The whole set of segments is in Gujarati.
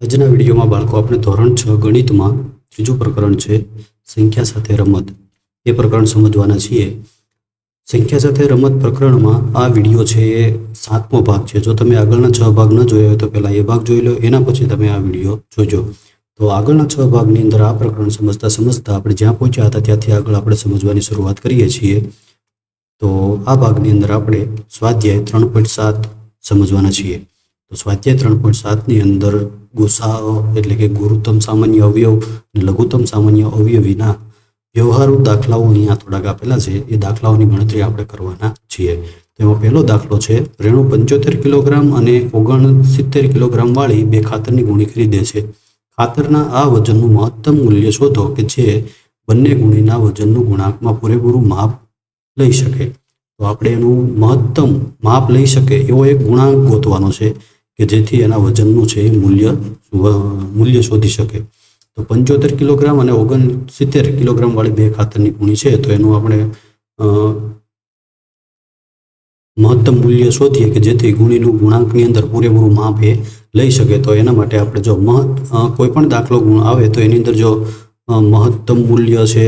આજના વિડીયોમાં બાળકો આપણે ધોરણ 6 ગણિતમાં ત્રીજું પ્રકરણ છે સંખ્યા સાથે રમત એ પ્રકરણ સમજવાના છીએ. સંખ્યા સાથે રમત પ્રકરણમાં આ વિડીયો છે એ 7મો ભાગ છે. જો તમે આગળના 6 ભાગ ન જોયા હોય તો પહેલાં એ ભાગ જોઈ લો, એના પછી તમે આ વિડીયો જોજો. તો આગળના 6 ભાગની અંદર આ પ્રકરણ સમજતા આપણે જ્યાં પહોંચ્યા હતા ત્યાંથી આગળ આપણે સમજવાની શરૂઆત કરીએ છીએ. તો આ ભાગની અંદર આપણે સ્વાધ્યાય 3.7 સમજવાના છીએ. તો સ્વાધ્યાય 3.7ની અંદર ગુસાઅ એટલે કે ગુરુત્તમ સામાન્ય અવયવ અને લઘુત્તમ સામાન્ય અવયવીના વ્યવહારુ દાખલાઓ અહીંયા થોડાક આપેલા છે. એ દાખલાઓની ગણતરી આપણે કરવાના છીએ. તેમાં પહેલો દાખલો છે, રેણુ 75 કિલોગ્રામ અને 69 કિલોગ્રામ વાળી બે ખાતરની ગુણી ખરીદે છે. ખાતરના આ વજનનું મહત્તમ મૂલ્ય શોધો કે જે બંને ગુણીના વજનનું ગુણાંકમાં પૂરેપૂરું માપ લઈ શકે. તો આપણે એનું મહત્તમ માપ લઈ શકે એવો એક ગુણાંક ગોતવાનો છે કે જેથી એના વજનનું છે એ મૂલ્ય શોધી શકે. તો 75 કિલોગ્રામ અને 69 કિલોગ્રામ વાળી બે ખાતરની ગુણી છે, તો એનું આપણે મહત્તમ મૂલ્ય શોધીએ કે જેથી ગુણીનું ગુણાંકની અંદર પૂરેપૂરું માપ એ લઈ શકે. તો એના માટે આપણે જો કોઈ પણ દાખલો ગુણ આવે તો એની અંદર જો મહત્તમ મૂલ્ય છે,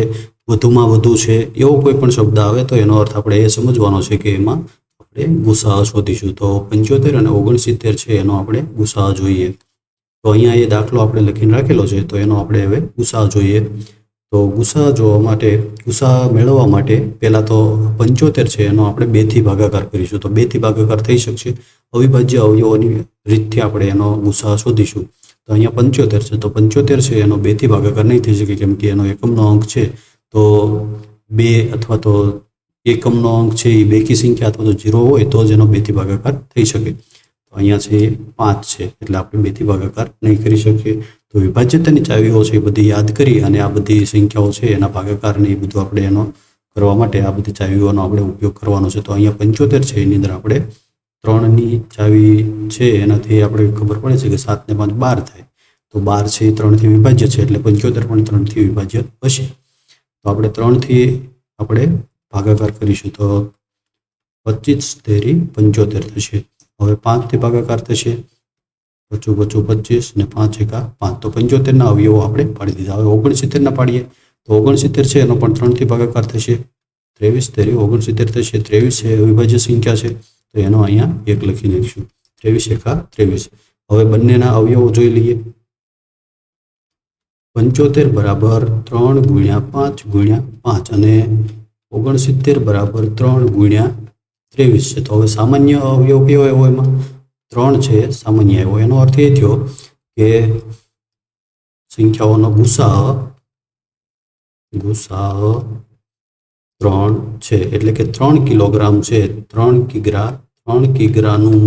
વધુમાં વધુ છે, એવો કોઈ પણ શબ્દ આવે તો એનો અર્થ આપણે એ સમજવાનો છે કે એમાં આપણે ગુસાઅ શોધીશું. તો 75 અને 69 છે એનો આપણે ગુસાઅ જોઈએ. તો અહીંયા એ દાખલો આપણે લખીને રાખેલો છે, તો એનો આપણે હવે ગુસાઅ જોઈએ. તો ગુસાઅ મેળવવા માટે પહેલાં તો 75 છે એનો આપણે 2થી ભાગાકાર કરીશું. તો 2થી ભાગાકાર થઈ શકશે. અવિભાજ્ય અવયવોની રીતથી આપણે એનો ગુસાઅ શોધીશું. તો અહીંયા 75 છે, તો 75 છે એનો 2થી ભાગાકાર નહીં થઈ શકે કેમ કે એનો એકમનો અંક છે. તો 2 અથવા તો એકમનો અંક છે એ બેકી સંખ્યા અથવા તો 0 હોય તો જ એનો 2થી ભાગાકાર થઈ શકે. તો અહીંયા છે 5 છે એટલે આપણે 2થી ભાગાકાર નહીં કરી શકીએ. તો વિભાજ્યતાની ચાવીઓ છે એ બધી યાદ કરી અને આ બધી સંખ્યાઓ છે એના ભાગાકારને એ બધું આપણે એનો કરવા માટે આ બધી ચાવીઓનો આપણે ઉપયોગ કરવાનો છે. તો અહીંયા 75 છે એની અંદર આપણે 3ની ચાવી છે એનાથી આપણે ખબર પડે છે કે 7 ને 5 12 થાય. તો 12 છે એ 3થી વિભાજ્ય છે એટલે 75 પણ 3થી વિભાજ્ય હશે. તો આપણે 3થી આપણે ભાગાકાર કરીશું તો 25 તેરી 75 થશે. હવે 5થી ભાગાકાર થશે, 25 25 ને 5 એકા 5. તો 75ના અવયવો આપણે પાડી દીધા. હવે 69ના પાડીએ તો 69 છે એનો પણ 3થી ભાગાકાર થશે, 23 તેરી 69 થશે. 23 છે અવિભાજ્ય સંખ્યા છે તો એનો અહીંયા 1 લખી નાખીશું. 23 એકા 23. હવે બંનેના અવયવો જોઈ લઈએ. 75 બરાબર 3 ગુણ્યા 5 ગુણ્યા 5 અને 69 બરાબર 3 ગુણ્યા 23 છે. તો હવે સામાન્ય અવયવ કેવો આવ્યો? એમાં 3 છે સામાન્ય આવ્યો. એનો અર્થ એ થયો કે સંખ્યાઓનો ગુસાઅ 3 છે એટલે કે 3 કિલોગ્રામ છે. 3 કિગ્રાનું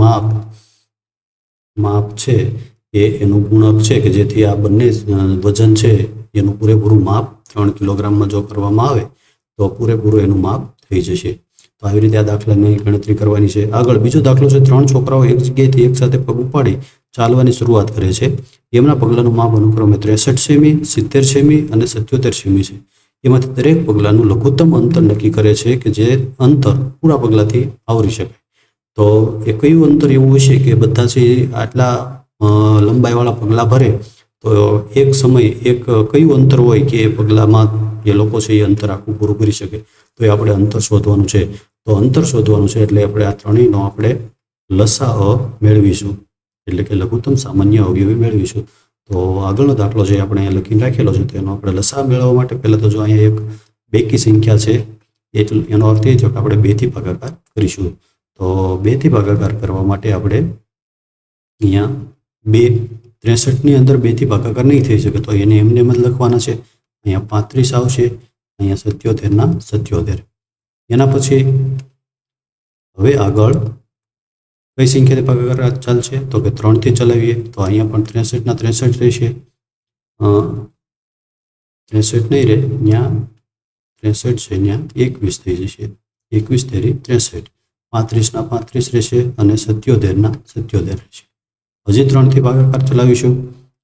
માપ છે એ એનું ગુણક છે કે જેથી આ બંને વજન છે એનું પૂરેપૂરું માપ 3 કિલોગ્રામમાં જો કરવામાં આવે તો પૂરેપૂરું એનું માપ થઈ જશે. તો આવી રીતે આ દાખલાની ગણતરી કરવાની છે. આગળ બીજો દાખલો છે, 3 છોકરાઓ એક જગ્યાએથી એક સાથે પગ ઉપાડી ચાલવાની શરૂઆત કરે છે. એમના પગલાંનું માપ અનુક્રમે 63 સેમી, 70 સેમી અને 77 સેમી છે. એમાંથી દરેક પગલાંનું લઘુત્તમ અંતર નક્કી કરે છે કે જે અંતર પૂરા પગલાંથી આવરી શકે. તો એ કયું અંતર એવું હશે કે બધા છે આટલા લંબાઈવાળા પગલાં ભરે તો એક સમય કયું અંતર હોય કે એ પગલામાં એ લોકો છે એ અંતર આખું પૂરું કરી શકે. તો એ આપણે અંતર શોધવાનું છે. તો અંતર શોધવાનું છે એટલે આપણે આ ત્રણેયનો આપણે લસાઅ મેળવીશું એટલે કે લઘુત્તમ સામાન્ય અવયવી મેળવીશું. તો આગળનો દાખલો છે આપણે અહીંયા લખીને રાખેલો છે. તો એનો આપણે લસાઅ મેળવવા માટે પહેલાં તો જો અહીંયા એક બેકી સંખ્યા છે એનો અર્થ એ છે કે આપણે 2થી ભાગાકાર કરીશું. તો 2થી ભાગાકાર કરવા માટે આપણે અહીંયા 63ની અંદર 2થી ભાગાકાર નહીં થઈ શકે તો એને એમને એમ જ લખવાના છે. અહીંયા 35 આવશે, અહીંયા 77ના 77. એના પછી હવે આગળ કઈ સંખ્યાથી ભાગાકાર ચાલશે તો કે 3થી ચલાવીએ તો અહીંયા પણ 63ના 63 રહેશે. 63 નહીં રહે, ત્યાં 63 છે ત્યાં 21 થઈ જશે. 21 તેરી 63. 35ના 35 રહેશે અને 77ના 77 રહેશે. હજી 3થી ભાગાકાર ચલાવીશું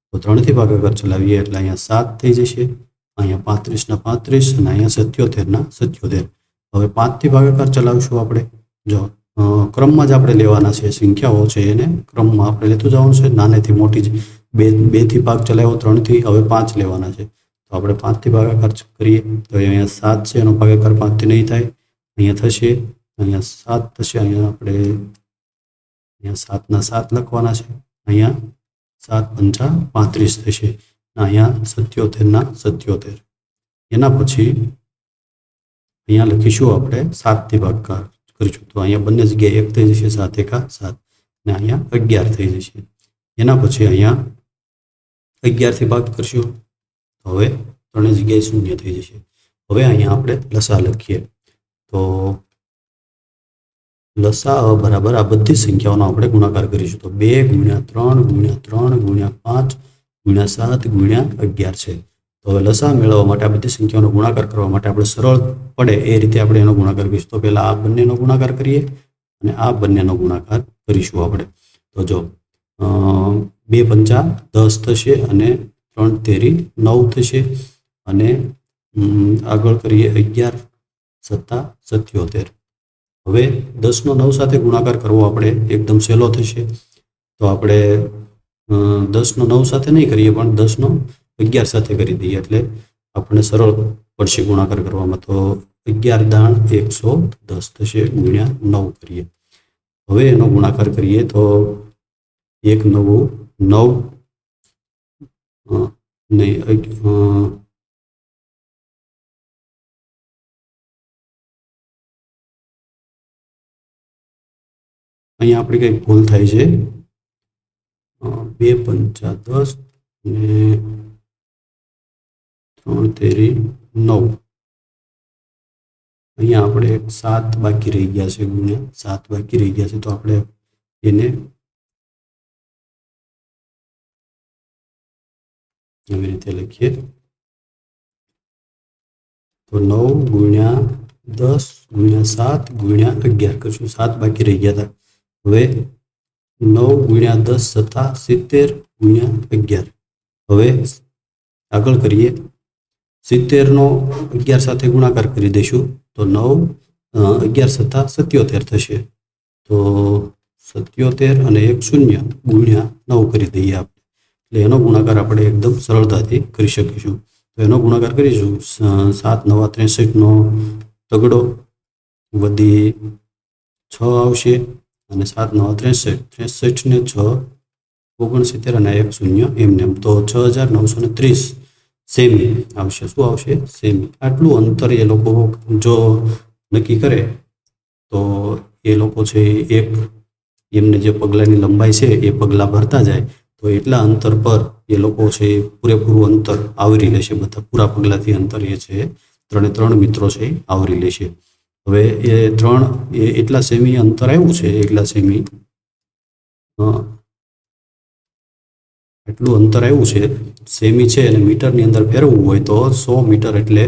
તો 3થી ભાગાકાર ચલાવીએ એટલે અહીંયા 7 થઈ જશે, અહીંયા 35ના 35 અને અહીંયા 77ના 77. હવે 5થી ભાગાકાર ચલાવીશું આપણે. જો ક્રમમાં જ આપણે લેવાના છે સંખ્યાઓ છે એને ક્રમમાં આપણે લેતું જવાનું છે નાનેથી મોટી બેથી ભાગ ચલાવ્યો, 3થી, હવે 5 લેવાના છે. તો આપણે 5થી ભાગાકાર કરીએ તો અહીંયા 7 છે, એનો ભાગાકાર 5થી નહીં થાય. અહીંયા થશે, અહીંયા 7 થશે, અહીંયા આપણે અહીંયા 7ના 7 લખવાના છે. અહીંયા 7 પંચા 35 થશે. અહીંયા 77ના 77. એના પછી અહીંયા લખીશું આપણે 7થી ભાગાકાર કરીશું તો અહીંયા બંને જગ્યાએ 1 થઈ જશે, 7 એકા 7 અને અહીંયા 11 થઈ જશે. એના પછી અહીંયા 11થી ભાગ કરશું તો હવે ત્રણેય જગ્યાએ 0 થઈ જશે. હવે અહીંયા આપણે લસા લખીએ તો લસા બરાબર આ બધી સંખ્યાઓનો આપણે ગુણાકાર કરીશું તો 2 × 3 × 3 × 5 × 7 × 11 છે. તો હવે લસા મેળવવા માટે આ બધી સંખ્યાઓનો ગુણાકાર કરવા માટે આપણે સરળ પડે એ રીતે આપણે એનો ગુણાકાર કરીશું. તો પહેલા આ બંનેનો ગુણાકાર કરીએ અને આ બંનેનો ગુણાકાર કરીશું આપણે. તો જો 2 પંચા 10 થશે અને 3 તેરી 9 થશે અને આગળ કરીએ 11 સત્તા 77. હવે 10નો 9 સાથે ગુણાકાર કરવો આપણે એકદમ સહેલો થશે. તો આપણે 10નો 9 સાથે નહીં કરીએ પણ 10નો 11 સાથે કરી દઈએ એટલે આપણને સરળ પડશે ગુણાકાર કરવામાં. તો 11 દાણ 110 થશે ગુણ્યા 9 કરીએ. હવે એનો ગુણાકાર કરીએ તો 1 9 9 નહીં અહીંયા આપણી કંઈક ભૂલ થાય છે. 2 પંચા 10 અને 3 તેરી 9. અહીંયા આપણે 7 બાકી રહી ગયા છે, ગુણ્યા 7 બાકી રહી ગયા છે. તો આપણે એને આવી રીતે લખીએ તો 9 ગુણ્યા 10 ગુણ્યા 7 ગુણ્યા 11 કરશું. 7 બાકી રહી ગયા હતા. હવે 9 ગુણ્યા 10 સત્તા 70 ગુણ્યા 11. હવે આગળ કરીએ 70નો 11 સાથે ગુણાકાર કરી દઈશું તો 9 11 સત્તા 77 થશે. તો 77 અને 1 0 ગુણ્યા 9 કરી દઈએ આપણે એટલે એનો ગુણાકાર આપણે એકદમ સરળતાથી કરી શકીશું. તો એનો ગુણાકાર કરીશું 7 9 63નો તગડો વધી 6 આવશે અને 7 9 63 63 ને 6 69 અને 1 0 એમને એમ તો 6930 સેમી આવશે. શું આવશે? સેમી. આટલું અંતર એ લોકો જો નક્કી કરે તો એ લોકો છે એક એમને જે પગલાંની લંબાઈ છે એ પગલાં ભરતા જાય તો એટલા અંતર પર એ લોકો છે પૂરેપૂરું અંતર આવરી લેશે. બધા પૂરા પગલાંથી અંતર એ છે 3 મિત્રો છે આવરી લેશે. હવે એ 3 એટલા સેમી અંતર આવ્યું છે, એટલા સેમી એટલું અંતર આવ્યું છે સેમી છે અને મીટરની અંદર ફેરવવું હોય તો 100 મીટર એટલે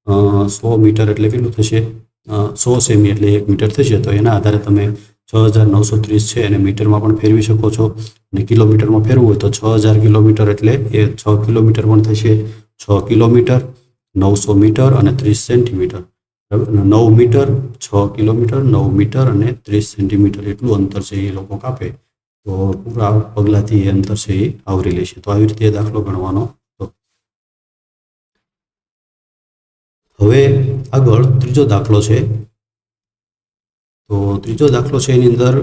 100 મીટર એટલે કેટલું થશે? 100 સેમી એટલે 1 મીટર થશે. તો એના આધારે તમે 6930 છે અને મીટરમાં પણ ફેરવી શકો છો અને કિલોમીટરમાં ફેરવું હોય તો 6000 કિલોમીટર એટલે એ 6 કિલોમીટર પણ થશે. 6 કિલોમીટર 900 મીટર અને 30 સેન્ટીમીટર. 9 મીટર 6 કિલોમીટર 9 મીટર અને 30 સેન્ટીમીટર એટલું અંતર છે એ લોકો કાપે તો પૂરા પગલાંથી એ અંતર છે એ આવરી લેશે. તો આવી રીતે દાખલો ગણવાનો. હવે આગળ ત્રીજો દાખલો છે. તો ત્રીજો દાખલો છે એની અંદર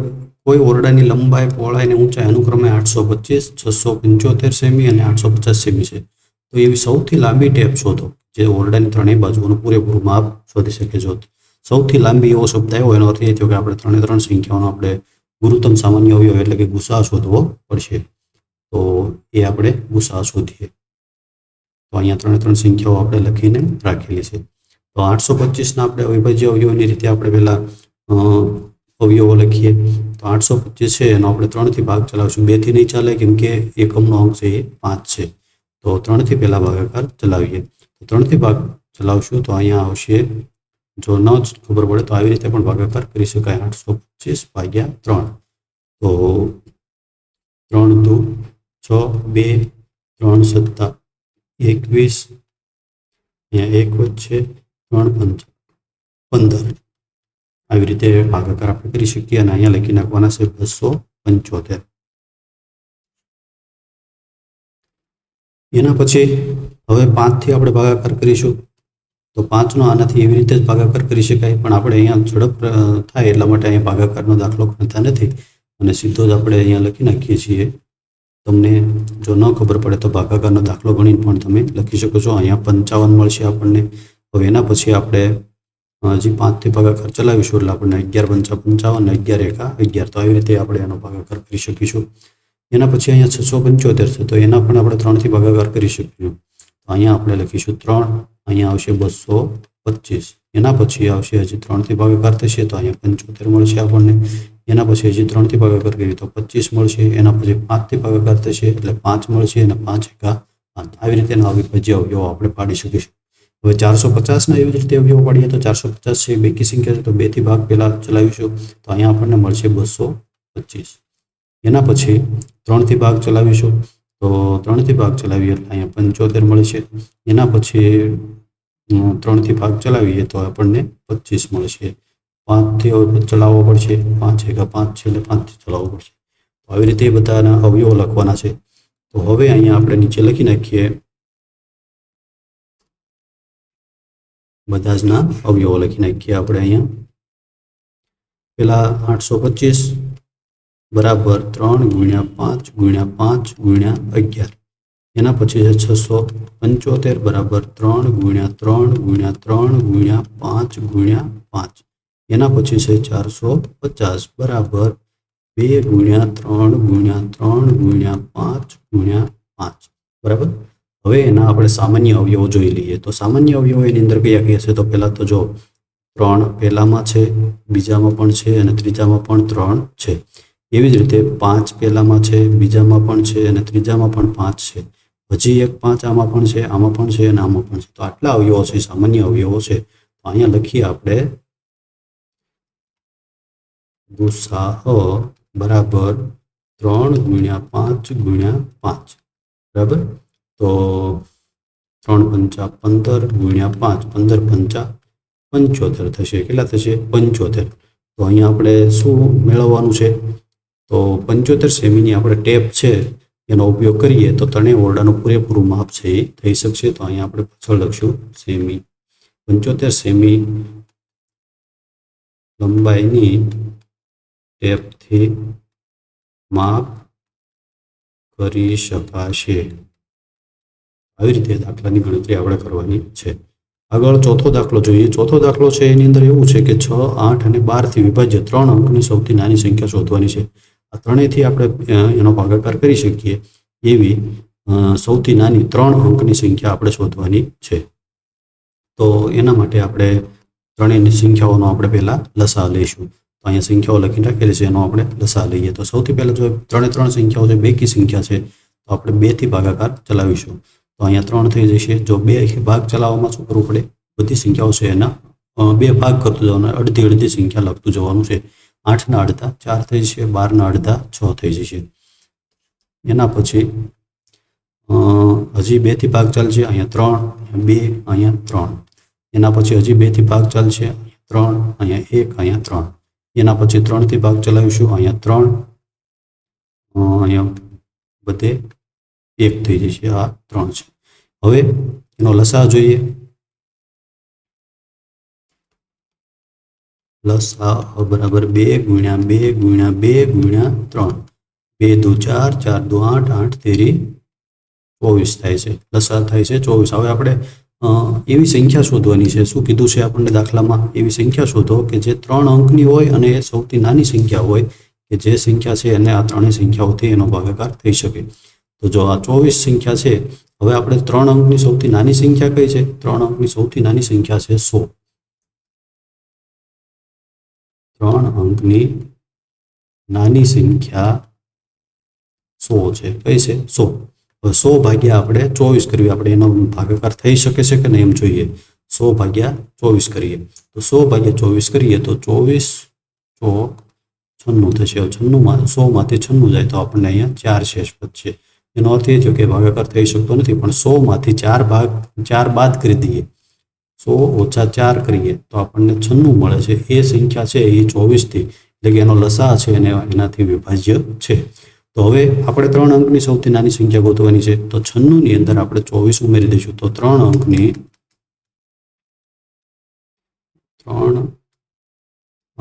કોઈ ઓરડાની લંબાઈ પહોળાઈ અને ઊંચાઈ અનુક્રમે 825 675 સેમી અને 850 સેમી છે. તો એવી સૌથી લાંબી ટેપ શોધો જે ઓરડાની ત્રણેય બાજુઓનું પૂરેપૂરું માપ શોધી શકે. જો સૌથી લાંબી એવો શબ્દ આવ્યો એનો અર્થ એ થયો કે આપણે 3 સંખ્યાઓનો આપણે ગુરુત્તમ સામાન્ય અવયવ એટલે કે ગુસા શોધવો પડશે. તો એ આપણે ગુસા શોધીએ. તો અહીંયા 3 સંખ્યાઓ આપણે લખીને રાખેલી છે. તો 825ના આપણે અવિભાજ્ય અવયવોની રીતે આપણે પહેલા અવયવો લખીએ. તો 825 છે એનો આપણે 3થી ભાગ ચલાવશું. 2થી નહીં ચાલે કેમ કે એકમનો અંક છે એ 5 છે. તો 3થી પહેલા ભાગાકાર ચલાવીએ. તો 3થી ભાગ ચલાવશું તો અહીંયા આવશે, જો ન જ ખબર પડે તો આવી રીતે પણ ભાગાકાર કરી શકાય. 825/3. તો 3 દુ 6 2 3 સત્તા 21 અહીંયા 1 વચ્ચે 3 પંચા 15. આવી રીતે ભાગાકાર આપણે કરી શકીએ અને અહીંયા લખી નાખવાના છે 275. એના પછી હવે 5થી આપણે ભાગાકાર કરીશું. તો 5નો આનાથી એવી રીતે જ ભાગાકાર કરી શકાય, પણ આપણે અહીંયા ઝડપ થાય એટલા માટે અહીંયા ભાગાકારનો દાખલો ગણતા નથી અને સીધો જ આપણે અહીંયા લખી નાખીએ છીએ. તમને જો ન ખબર પડે તો ભાગાકારનો દાખલો ગણીને પણ તમે લખી શકો છો. અહીંયા 55 મળશે આપણને. હવે એના પછી આપણે હજી 5થી ભાગાકાર ચલાવીશું એટલે આપણને 11 × 55 અને 11 × 11. તો આવી રીતે આપણે એનો ભાગાકાર કરી શકીશું. એના પછી અહીંયા 675 છે, તો એના પણ આપણે 3થી ભાગાકાર કરી શકીશું. તો અહીંયા આપણે લખીશું 3, અહીંયા આવશે 225. એના પછી આવશે હજી 3થી ભાગાકાર થશે તો અહીંયા 75 મળશે આપણને. એના પછી હજી 3થી ભાગાકાર કરીએ તો 25 મળશે. એના પછી 5થી ભાગાકાર થશે એટલે 5 મળશે અને 5 × 5. આવી રીતેના અવિભાજ્ય અવયવો આપણે પાડી શકીશું. હવે 450ના એવી જ રીતે અવયવો પાડીએ તો 450 છે બેકી સંખ્યા છે, તો 2થી ભાગ પહેલાં ચલાવીશું તો અહીંયા આપણને મળશે 225. એના પછી 3થી ભાગ ચલાવીશું તો 3થી ભાગ ચલાવીએ એટલે અહીંયા 75 મળશે. એના પછી 3થી ભાગ ચલાવીએ તો આપણને 25 મળશે. 5થી હવે ચલાવવો પડશે, 5 × 5 છે એટલે 5થી ચલાવવો પડશે. તો આવી રીતે બધાના અવયવો લખવાના છે. તો હવે અહીંયા આપણે નીચે લખી નાખીએ બધા જના અવયવો લખી નાખીએ આપણે અહીંયા. પેલા 825 બરાબર 3 × 5 × 5 × 11. એના પછી છે 675 બરાબર 3 × 3 × 3 × 5 × 5. એના પછી છે 450 બરાબર 2 × 3 × 3 × 5 × 5. બરાબર. હવે એના આપણે સામાન્ય અવયવો જોઈ લઈએ. તો સામાન્ય અવયવો એની અંદર કયા કયા છે? તો પહેલાં તો જો 3 પહેલામાં છે, બીજામાં પણ છે અને ત્રીજામાં પણ 3 છે. એવી જ રીતે 5 પહેલામાં છે, બીજામાં પણ છે અને ત્રીજામાં પણ 5 છે. હજી એક 5 આમાં પણ છે, આમાં પણ છે અને આમાં પણ છે. તો આટલા અવયવો છે, સામાન્ય અવયવો છે. તો અહીંયા લખીએ આપણે ગુસાઅ બરાબર 3 × 5 × 5. બરાબર. તો 3 × 5 15 × 5 15 × 5 75 થશે. કેટલા થશે? 75. તો અહીંયા આપણે શું મેળવવાનું છે? તો 75 સેમીની આપણે ટેપ છે એનો ઉપયોગ કરીએ તો ત્રણેય ઓરડાનું પૂરેપૂરું માપ છે એ થઈ શકશે. તો અહીંયા આપણે પાછળ લખશું સેમી. 75 સેમી લંબાઈની ટેપથી માપ કરી શકાશે. આવી રીતે દાખલાની ગણતરી આપણે કરવાની છે. આગળ ચોથો દાખલો જોઈએ. ચોથો દાખલો છે એની અંદર એવું છે કે 6, 8 અને 12થી વિભાજ્ય 3 અંકની સૌથી નાની સંખ્યા શોધવાની છે. આ ત્રણેયથી આપણે એનો ભાગાકાર કરી શકીએ એવી સૌથી નાની 3 અંકની સંખ્યા આપણે શોધવાની છે. તો એના માટે આપણે ત્રણેયની સંખ્યાઓનો આપણે પહેલાં લસા લઈશું. તો અહીંયા સંખ્યાઓ લખીને રાખેલી છે, એનો આપણે લસા લઈએ. તો સૌથી પહેલાં જો 3 સંખ્યાઓ છે, બેકી સંખ્યા છે, તો આપણે 2થી ભાગાકાર ચલાવીશું. તો અહીંયા 3 થઈ જશે. જો 2 ભાગ ચલાવવામાં શું કરવું પડે? બધી સંખ્યાઓ છે એના 2 ભાગ કરતું જવાનું, અડધી સંખ્યા લખતું જવાનું છે. 8ના અડધા 4 થઈ જશે, 12ના અડધા 6 થઈ જશે. એના પછી હજી 2થી ભાગ ચાલશે. અહીંયા 3, 2, અહીંયા 3. એના પછી હજી 2થી ભાગ ચાલશે. 3, અહીંયા 1, અહીંયા 3. એના પછી 3થી ભાગ ચલાવીશું. અહીંયા 3, અહીંયા બધે 1 થઈ જશે. આ 3 છે. હવે એનો લસા જોઈએ. લસા બરાબર 2 × 2 × 2 × 3. 2 દુ 4, 4 દુ 8, 8 તેરી 24 થાય છે. લસા થાય છે 24. હવે આપણે એવી સંખ્યા શોધવાની છે. શું કીધું છે આપણને દાખલામાં? એવી સંખ્યા શોધો કે જે 3 અંકની હોય અને એ સૌથી નાની સંખ્યા હોય, કે જે સંખ્યા છે એને આ ત્રણેય સંખ્યાઓથી એનો ભાગાકાર થઈ શકે. તો જો આ 24 સંખ્યા છે, હવે આપણે 3 અંકની સૌથી નાની સંખ્યા કઈ છે? 3 અંકની સૌથી નાની સંખ્યા છે 100. 3 અંકની નાની સંખ્યા 100 છે. કઈ છે? 100. 100 ભાગ્યા આપણે 24 કરવી. આપણે એનો ભાગાકાર થઈ શકે છે કે નહીં એમ જોઈએ. 100 ભાગ્યા 24 કરીએ તો 100 ભાગ્યા 24 કરીએ તો 24 ચોક 96 થશે. 96 100માંથી 96 જાય તો આપણને અહીંયા 4 શેષ વધશે. એનો અર્થ એ થયો કે ભાગાકાર થઈ શકતો નથી, પણ 100માંથી 4 બાદ કરી દઈએ, 100 - 4 કરીએ તો આપણને 96 મળે છે. એ સંખ્યા છે એ 24થી, એટલે કે એનો લસા છે અને એનાથી વિભાજ્ય છે. તો હવે આપણે 3 અંકની સૌથી નાની સંખ્યા ગોતવાની છે. તો 96 ની અંદર આપણે 24 ઉમેરી દઈશું. તો 3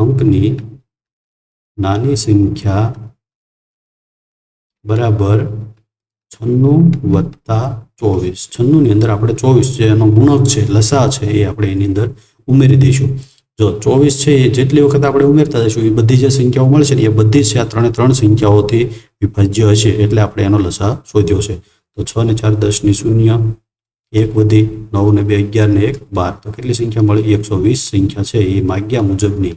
અંકની નાની સંખ્યા બરાબર 96 વત્તા 24. 96 ની અંદર આપણે 24 જે એનો ગુણક છે, લસા છે, એ આપણે એની અંદર ઉમેરી દઈશું. જો 24 છે એ જેટલી વખત આપણે ઉમેરતા જઈશું એ બધી જે સંખ્યાઓ મળશે ને એ બધી જ આ 3 સંખ્યાઓથી વિભાજ્ય હશે, એટલે આપણે એનો લસા શોધ્યો છે. તો 6 ને 4 10 ની 0, 1 વધી, 9 ને 2 11 ને 1 12. તો કેટલી સંખ્યા મળી? 120 સંખ્યા છે એ માગ્યા મુજબની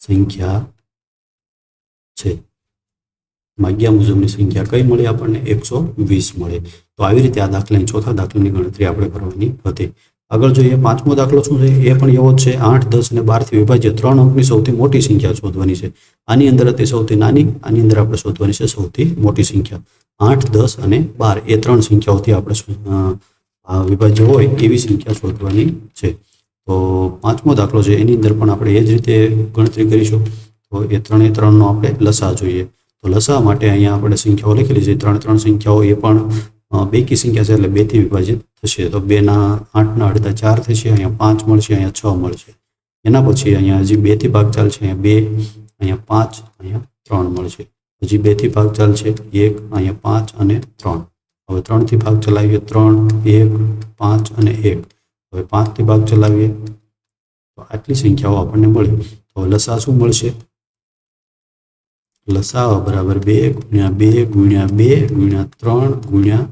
સંખ્યા છે. માગ્યા મુજબની સંખ્યા કઈ મળી આપણને? 120 મળી. તો આવી રીતે આ દાખલાની ચોથા દાખલાની ગણતરી આપણે કરવાની હતી. આગળ જોઈએ, પાંચમો દાખલો શું છે? એ પણ એવો જ છે. 8, 10 અને 12 થી વિભાજ્ય 3 અંકની સૌથી મોટી સંખ્યા શોધવાની છે. આની અંદર હતી સૌથી નાની, આની અંદર આપણે શોધવાની છે સૌથી મોટી સંખ્યા. 8, 10 અને 12 એ 3 સંખ્યાઓથી આપણે વિભાજ્ય હોય એવી સંખ્યા શોધવાની છે. તો પાંચમો દાખલો છે એની અંદર પણ આપણે એ જ રીતે ગણતરી કરીશું. તો એ 3 નો આપણે લસા જોઈએ. તો લસા માટે અહીંયા આપણે સંખ્યાઓ લખેલી છે. 3 સંખ્યાઓ એ પણ બેકી સંખ્યા છે એટલે 2 થી વિભાજિત થશે. તો 2 ના 8 ના અડધા 4 થશે, અહીંયા 5 મળશે, અહીંયા 6 મળશે. એના પછી અહીંયા હજી 2 થી ભાગ ચાલશે, અહીંયા 2, અહીંયા 5, અહીંયા 3 મળશે. હજી 2 થી ભાગ ચાલશે, 1, અહીંયા 5 અને 3. હવે 3 થી ભાગ ચલાવીએ, 3, 1, 5 અને 1. હવે 5 થી ભાગ ચલાવીએ તો આટલી સંખ્યાઓ આપણને મળી. તો લસા શું મળશે? લસા બરાબર 2 ગુણ્યા 2 ગુણ્યા 2 ગુણ્યા 3 ગુણ્યા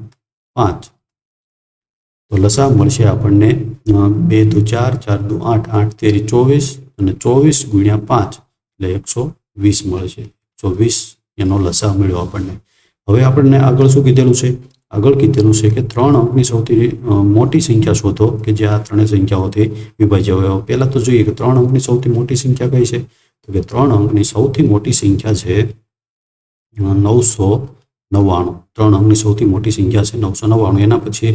5. તો લસા મળશે આપણને 2 દુ 4, 4 દુ 8, 8 તેરી 24 અને 24 ગુણ્યા 5 એટલે 120 મળશે. 120 એનો લસા મળ્યો આપણને. હવે આપણને આગળ શું કીધેલું છે? આગળ કીધેલું છે કે 3 અંકની સૌથી મોટી સંખ્યા શોધો કે જે આ 3 સંખ્યાઓથી વિભાજ્ય હોય. પહેલા તો જોઈએ કે 3 અંકની સૌથી મોટી સંખ્યા કઈ છે? તો કે 3 અંકની સૌથી મોટી સંખ્યા છે 999. 3 અંકની સૌથી મોટી સંખ્યા છે 999. એના પછી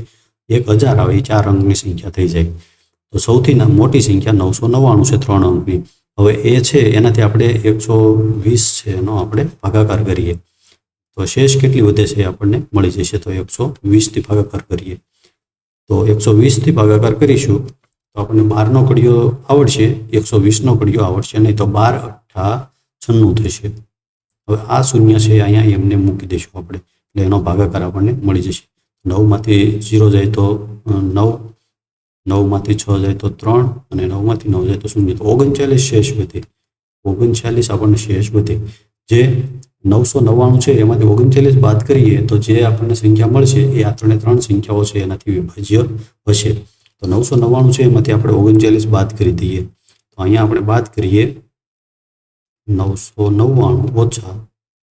1000 આવે એ 4 અંકની સંખ્યા થઈ જાય. તો સૌથી મોટી સંખ્યા 999 છે 3 અંકની. હવે એ છે એનાથી આપણે 120 છે એનો આપણે ભાગાકાર કરીએ તો શેષ કેટલી વધે છે આપણને મળી જશે. તો 120 થી ભાગાકાર કરીએ તો 120 થી ભાગાકાર કરીશું તો આપણને 12 નો કડિયો આવડશે, 120 નો કડિયો આવડશે નહીં. તો 12 8 96 થશે. હવે આ શૂન્ય છે અહીંયા એમને મૂકી દઈશું આપણે એટલે એનો ભાગાકાર આપણને મળી જશે. 9 માંથી 0 જાય તો 9, 9 માંથી 6 જાય તો 3 અને 9 માંથી 9 જાય તો 0. તો 39 શેષ વધે. 39 આપણને શેષ વધે. જે 999 છે એમાંથી 39 બાદ કરીએ તો જે આપણને સંખ્યા મળશે એ આ 3 સંખ્યાઓ છે એનાથી વિભાજ્ય હશે. તો 999 છે એમાંથી આપણે 39 બાદ કરી દઈએ. તો અહીંયા આપણે બાદ કરીએ 999 ઓછા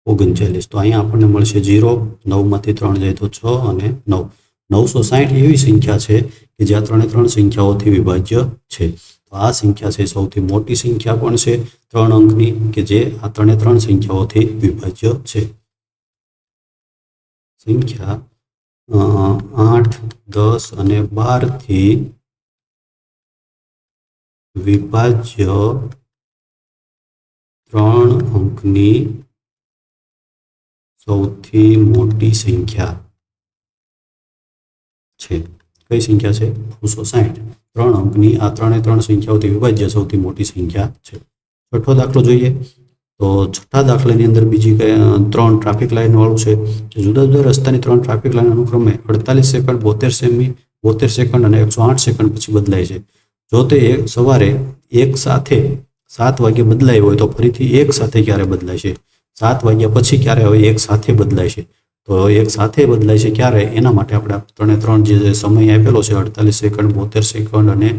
39. તો અહીંયા આપણને મળશે 0, 9 માંથી 3 જાય તો 6 અને 9. 960 એવી સંખ્યા છે કે જે આ 3 સંખ્યાઓથી વિભાજ્ય છે. તો આ સંખ્યા છે સૌથી મોટી સંખ્યા પણ છે 3 અંકની કે જે આ 3 સંખ્યાઓથી વિભાજ્ય છે. સંખ્યા 8, 10 અને 12 થી વિભાજ્ય 3 અંકની સૌથી મોટી સંખ્યા છે. કઈ સંખ્યા છે? 960. 3 અંકની આ 3 સંખ્યાઓથી વિભાજ્ય સૌથી મોટી સંખ્યા છે. છઠ્ઠો દાખલો જોઈએ. તો છઠ્ઠા દાખલાની અંદર બીજી 3 ટ્રાફિક લાઈન વાળું છે કે જુદા જુદા રસ્તાની 3 ટ્રાફિક લાઈન અનુક્રમે 48 સેકન્ડ, 72 સેકન્ડ અને 108 સેકન્ડ પછી બદલાય છે. જો તે સવારે એક સાથે 7 વાગે બદલાય હોય તો ફરીથી એક સાથે ક્યારે બદલાય છે? 7 વાગ્યા પછી ક્યારે હવે એક સાથે બદલાય છે? તો એક સાથે બદલાય છે ક્યારે? એના માટે આપણે 3 જે સમય આપેલો છે 48 સેકન્ડ, 72 સેકન્ડ અને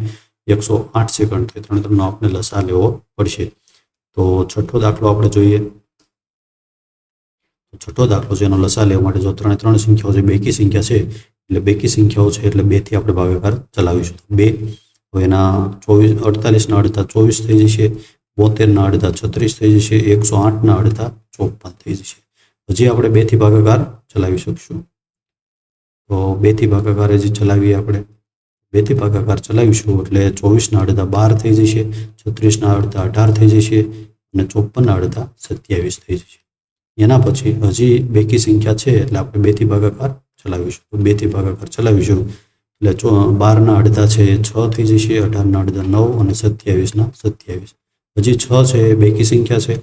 108 સેકન્ડ, તે 3 નો આપણે લસા લેવો પડશે. તો છઠ્ઠો દાખલો આપણે જોઈએ. છઠ્ઠો દાખલો છે એનો લસા લેવા માટે જો 3 સંખ્યાઓ છે બેકી સંખ્યા છે એટલે બેકી સંખ્યાઓ છે એટલે 2 થી આપણે ભાગાકાર ચલાવીશું. 2 હવે એના 48 ના અડધા 24 થઈ જશે, 72 ના અડધા 36 થઈ જશે, 108 ના અડધા 54 થઈ જશે. હજી આપણે 2 થી ભાગાકાર ચલાવી શકશું. તો 2 થી ભાગાકાર હજી ચલાવીએ આપણે. 2 થી ભાગાકાર ચલાવીશું એટલે 24 ના અડધા 12 થઈ જશે, 36 ના અડધા 18 થઈ જશે અને 54 અડધા 27 થઈ જશે. એના પછી હજી બેકી સંખ્યા છે એટલે આપણે 2 થી ભાગાકાર ચલાવીશું. તો 2 થી ભાગાકાર ચલાવીશું એટલે 12 અડધા છે એ 6 થઈ જશે, 18 અડધા 9 અને 27 27. હજી 6 છે એ બેકી સંખ્યા છે,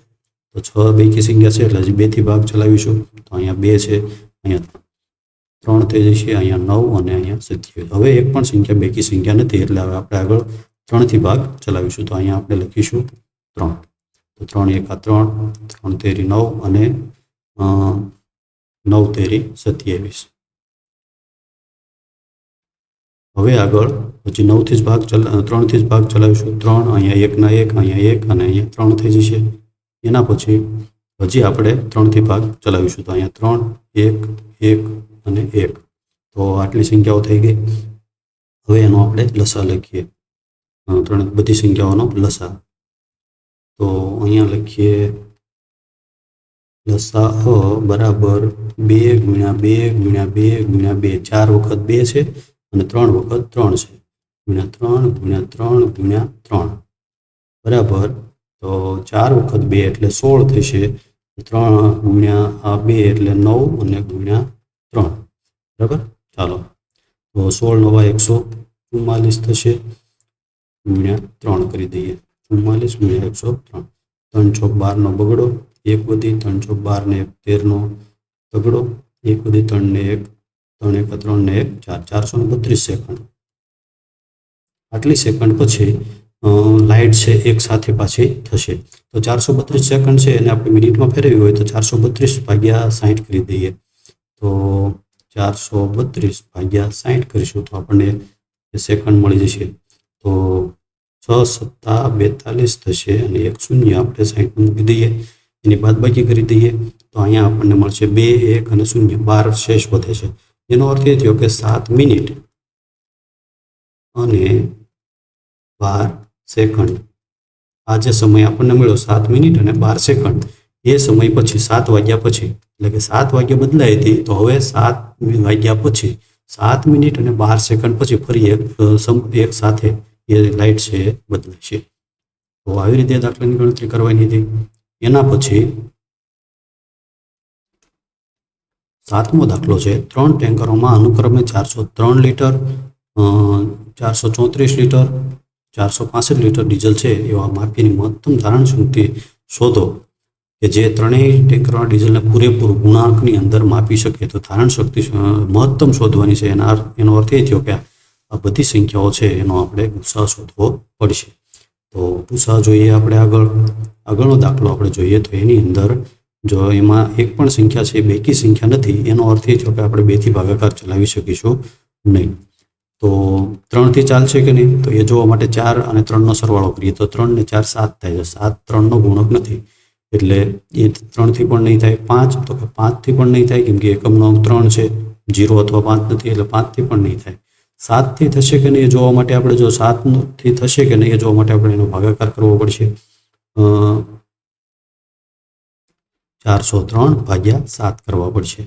તો 6 બેકી સંખ્યા છે એટલે હજી 2 થી ભાગ ચલાવીશું. તો અહીંયા 2 છે, અહીંયા 3 થઈ જશે, અહીંયા 9 અને અહીંયા 27. હવે એક પણ સંખ્યા બેકી સંખ્યા નથી એટલે હવે આપણે આગળ 3 થી ભાગ ચલાવીશું. તો અહીંયા આપણે લખીશું 3. તો 3 એકા 3, 3 તેરી 9 અને 9 તેરી 27. હવે આગળ પછી 9 થી જ ભાગ 3 થી જ ભાગ ચલાવીશું. 3 અહીંયા 1 ના 1, અહીંયા 1 અને અહીંયા 3 થઈ જશે. એના પછી હજી આપણે 3 થી ભાગ ચલાવીશું. તો અહીંયા 3, 1, 1 અને 1. તો આટલી સંખ્યાઓ થઈ ગઈ. હવે એનો આપણે લસા લખીએ, બધી સંખ્યાઓનો લસા. તો અહીંયા લખીએ લસા બરાબર 2 ગુણ્યા 2 ગુણ્યા 2 ગુણ્યા 2. 4 વખત 2 છે અને 3 વખત 3 છે, ગુણ્યા 3 ગુણ્યા 3 ગુણ્યા 3 બરાબર. તો 4 વખત 2 એટલે 16 થશે. 3 ગુણ્યા 2 એટલે 9 અને ગુણ્યા 3 બરાબર. ચાલો, તો 16 9 144 થશે, ગુણ્યા 3 કરી દઈએ. 44 ગુણ્યા 103. 3 ચોક 12 નો બગડો, 1 વધી, 3 ચોક 12 ને 13 નો તગડો, 1 વધી, 3 ને 1, 3 એકા 3 ને 1, 4, 432 સેકન્ડ. આટલી સેકન્ડ પછી લાઇટ છે એક સાથે પાછી થશે. તો 432 સેકન્ડ છે એને આપણે મિનિટમાં ફેરવી હોય તો 432 ભાગ્યા 60 કરી દઈએ. તો 432 ભાગ્યા 60 કરીશું તો આપણને સેકન્ડ મળી જશે. તો 6 × 7 = 42 થશે અને 1 શૂન્ય આપણે 60 મૂકી દઈએ, એની બાદબાકી કરી દઈએ. તો અહીંયા આપણને મળશે 2, 1 અને 0, 12 શેષ વધે છે. એનો અર્થ એ થયો કે 7 મિનિટ અને 12 સેકન્ડ. આ જે સમય આપણને મળ્યો 7 મિનિટ અને 12 સેકન્ડ, એ સમય પછી 7 વાગ્યા પછી, એટલે કે 7 વાગ્યા બદલાઈ હતી તો હવે 7 વાગ્યા પછી 7 મિનિટ અને 12 સેકન્ડ પછી ફરી એક સાથે એ લાઇટ છે એ બદલાશે. તો આવી રીતે દાખલાની ગણતરી કરવાની હતી. એના પછી 7મો દાખલો છે. 3 ટેન્કરોમાં અનુક્રમે 403 લીટર, 434 લીટર, 465 લીટર ડીઝલ છે એવા માફીની મહત્તમ ધારણ શક્તિ શોધો કે જે ત્રણેય ટેન્કરોના ડીઝલને પૂરેપૂરું ગુણાંકની અંદર માપી શકે. તો ધારણ શક્તિ મહત્તમ શોધવાની છે. એનો અર્થ એ થયો કે આ બધી સંખ્યાઓ છે એનો આપણે ગુસા શોધવો પડશે. તો ગુસા જોઈએ આપણે આગળનો દાખલો આપણે જોઈએ તો એની અંદર જો એમાં એક પણ સંખ્યા છે બેકી સંખ્યા નથી, એનો અર્થ એ થયો કે આપણે 2 થી ભાગાકાર ચલાવી શકીશું નહીં. તો 3 થી ચાલશે કે નહીં, તો એ જોવા માટે 4 અને 3નો સરવાળો કરીએ તો 3 ને 4 7 થાય છે. 7 3નો ગુણક નથી એટલે એ 3 થી પણ નહીં થાય. 5 તો કે 5 થી પણ નહીં થાય કેમ કે એકમનો અંક 3 છે, 0 અથવા 5 નથી એટલે 5 થી પણ નહીં થાય. 7 થી થશે કે નહીં એ જોવા માટે આપણે જો 7 થી થશે કે નહીં એ જોવા માટે આપણે એનો ભાગાકાર કરવો પડશે. 403 ભાગ્યા 7 કરવા પડશે.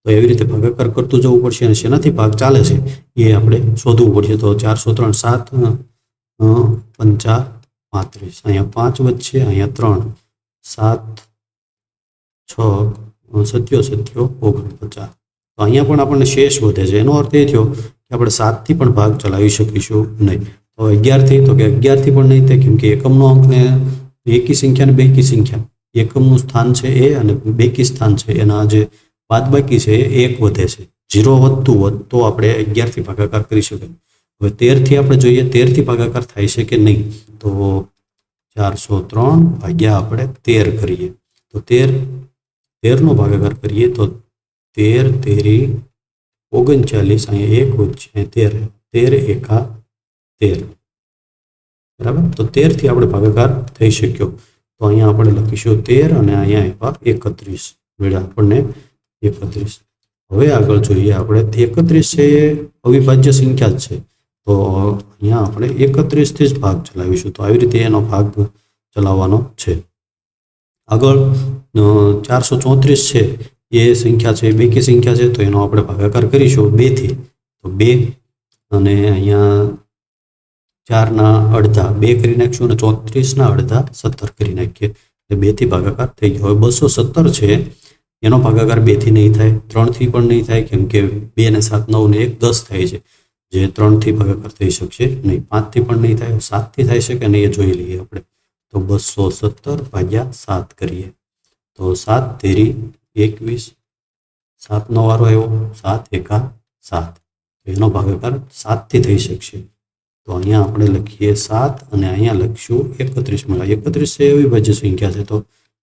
તો એવી રીતે ભાગાકાર કરતું જવું પડશે અને શેનાથી ભાગ ચાલે છે એ આપણે શોધવું પડશે. તો 403 7 5 35, અહીંયા 5 વચ્ચે અહીંયા 3, 7 6 7 49. તો અહીંયા પણ આપણને શેષ વધે છે. એનો અર્થ એ થયો કે આપણે 7 થી પણ ભાગ ચલાવી શકીશું નહીં. તો 11 થી, તો કે 11 થી પણ નહીં થાય કેમ કે એકમનો અંકને એકી સંખ્યા અને બેકી સંખ્યા, એકમનું સ્થાન છે એ અને બેકી સ્થાન છે એના જે બાદબાકી છે એ 1 વધે છે. 0 વધતું હોત તો આપણે 11 થી ભાગાકાર કરી શકીએ. હવે 13 થી આપણે જોઈએ 13 થી ભાગાકાર થાય છે કે નહીં, તો 403 ભાગ્યા આપણે 13 કરીએ તો 13 નો ભાગાકાર કરીએ તો 13 તેરી 39, અહીંયા 1 વચ્ચે 13, 13 એકા 13 બરાબર. તો 13 થી આપણે ભાગાકાર થઈ શક્યો. તો અહીંયા આપણે લખીશું 13 અને અહીંયા 31 મળ્યા આપણને 31. હવે આગળ જોઈએ આપણે 31 છે એ અવિભાજ્ય સંખ્યા જ છે. તો અહીંયા આપણે 31 થી જ ભાગ ચલાવીશું. તો આવી રીતે એનો ભાગ ચલાવવાનો છે. આગળ 434 છે એ સંખ્યા છે, બેકી સંખ્યા છે, તો એનો આપણે ભાગાકાર કરીશું 2 થી. તો 2 અને અહીંયા 4 ના અડધા 2 કરી નાખીશું અને 34 ના અડધા 17 કરી નાખીએ એટલે 2 થી ભાગાકાર થઈ ગયો. હવે 217 છે એનો ભાગાકાર 2 થી નહીં થાય, 3 થી પણ નહીં થાય, કેમ કે 2 ને 7 9 ને 1 10 થાય છે, જે 3 થી ભાગાકાર થઈ શકશે નહીં. 5 થી પણ નહીં થાય, 7 થી થાય છે કે નહીં એ જોઈ લઈએ આપણે. તો 217 ભાગ્યા 7 કરીએ તો 7 તેરી 21, 7 નો વારો આવ્યો, 7 એકા 7, એનો ભાગાકાર 7 થી થઈ શકશે. તો અહીંયા આપણે લખીએ 7 અને અહીંયા લખશું 31 મળ્યા. 31 છે એવી અવિભાજ્ય સંખ્યા છે, તો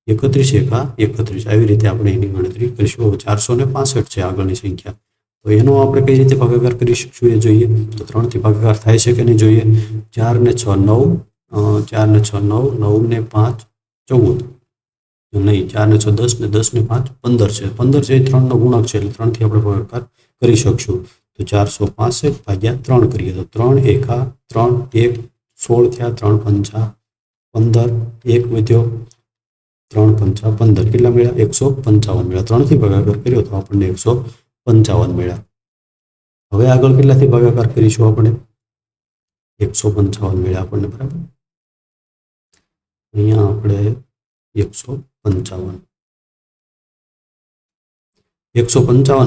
31 એકા 31, આવી રીતે આપણે એની ગણતરી કરીશું. 465 છે આગળની સંખ્યા, તો એનો આપણે કઈ રીતે ભાગાકાર કરી શકશું એ જોઈએ. તો 3 થી ભાગાકાર થાય છે કે નહીં જોઈએ. 4 ને 6 9, 4 ને 6 9, 9 ને 5 14, નહીં 4 ને 6 10 ને 10 ને 5 15 છે. 15 છે એ 3 નો ગુણક છે, એટલે 3 થી આપણે ભાગાકાર કરી શકશું. તો 465 ભાગ્યા 3 કરીએ તો 3 એકા 3, 1 16 થયા, 3 પંચા 15, 1 વધ્યો, 3 પંચા 15, કેટલા મળ્યા? 155 મળ્યા. 3 થી ભાગાકાર કર્યો તો આપણને 155 મળ્યા. હવે આગળ કેટલાથી ભાગાકાર કરીશું આપણે? 155 મળ્યા આપણને, બરાબર. અહીંયા આપણે 155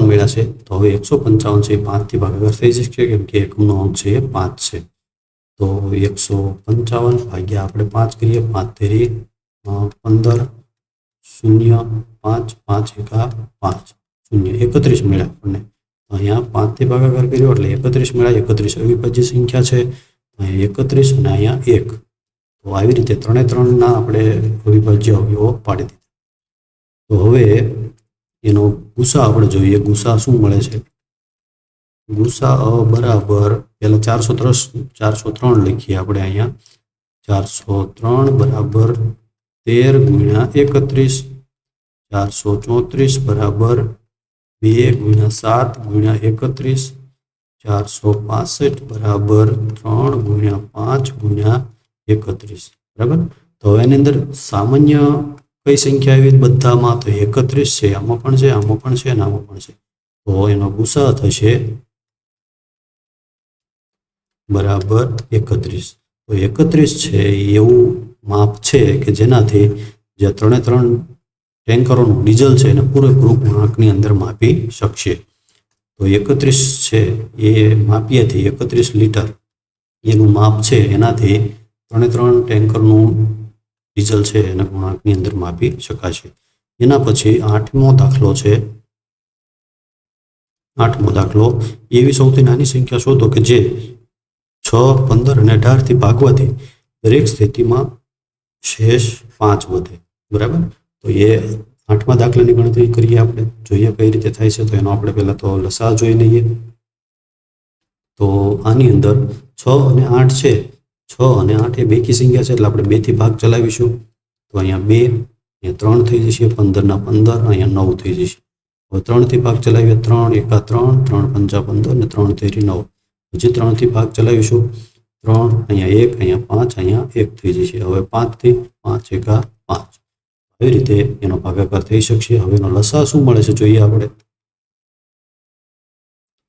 મળ્યા છે. તો હવે 155 છે 5 થી ભાગાકાર થઈ જશે, કેમ કે એકમનો અંક છે એ 5 છે. તો 155 ભાગ્યા આપણે 5 કરીએ, 5 તેરી 15, 0 5, 5 એકા 5, 0 31 મળ્યા આપણને. અહીંયા 5 થી ભાગાકાર કર્યો એટલે 31 મળ્યા. 31 અવિભાજ્ય સંખ્યા છે, 31 અને અહીંયા 1. તો આવી રીતે 3 ના આપણે અવિભાજ્ય અવયવો પાડી દીધા. તો હવે એનો ગુસા આપણે જોઈએ. ગુસા શું મળે છે? ગુસા બરાબર પહેલા 403 લખીએ આપણે અહીંયા. 403 બરાબર 13 ગુણ્યા 31, 434 બરાબર 2 ગુણ્યા 7 ગુણ્યા 31, 465 બરાબર 3 ગુણ્યા 5 ગુણ્યા 31, બરાબર. તો હવે એની અંદર સામાન્ય કઈ સંખ્યા આવી બધામાં? તો 31 છે, આમાં પણ છે, આમાં પણ છે અને આમાં પણ છે. તો એનો ગુસા થશે બરાબર 31. તો 31 છે એવું માપ છે કે જેનાથી જે 3 ટેન્કરોનું ડીઝલ છે એને પૂરેપૂરું ગુણાંકની અંદર માપી શકશે. તો 31 છે એ માપીએથી 31 લીટર એનું માપ છે, એનાથી 3 ટેન્કરનું ડીઝલ છે એના ગુણાંકની અંદર માપી શકાશે. એના પછી 8મો દાખલો છે. 8મો દાખલો, એવી સૌથી નાની સંખ્યા શોધો કે જે 6, 15 અને 18 થી ભાગવાથી દરેક સ્થિતિમાં શેષ 5 વધે, બરાબર. તો એ 8મા દાખલાની ગણતરી કરીએ આપણે, જોઈએ કઈ રીતે થાય છે. તો એનો આપણે પહેલા તો લસા જોઈ લઈએ. તો આની અંદર 6 અને 8 છે, 6 અને 8 એ બેકી સંખ્યા છે, એટલે આપણે 2 થી ભાગ ચલાવીશું. તો અહીંયા 2, અહીંયા 3 થઈ જશે, 15 ના 15, અહીંયા 9 થઈ જશે. હવે 3 થી ભાગ ચલાવીએ, 3 એકા 3, 3 પંચા 15 અને 3 તેરી 9. હજી 3 થી ભાગ ચલાવીશું, 3, અહીંયા 1, અહીંયા 5, અહીંયા 1 થઈ જશે. હવે 5 થી 5 એકા 5, આવી રીતે એનો ભાગાકાર થઈ શકશે. હવે એનો લસા શું મળે છે જોઈએ આપણે.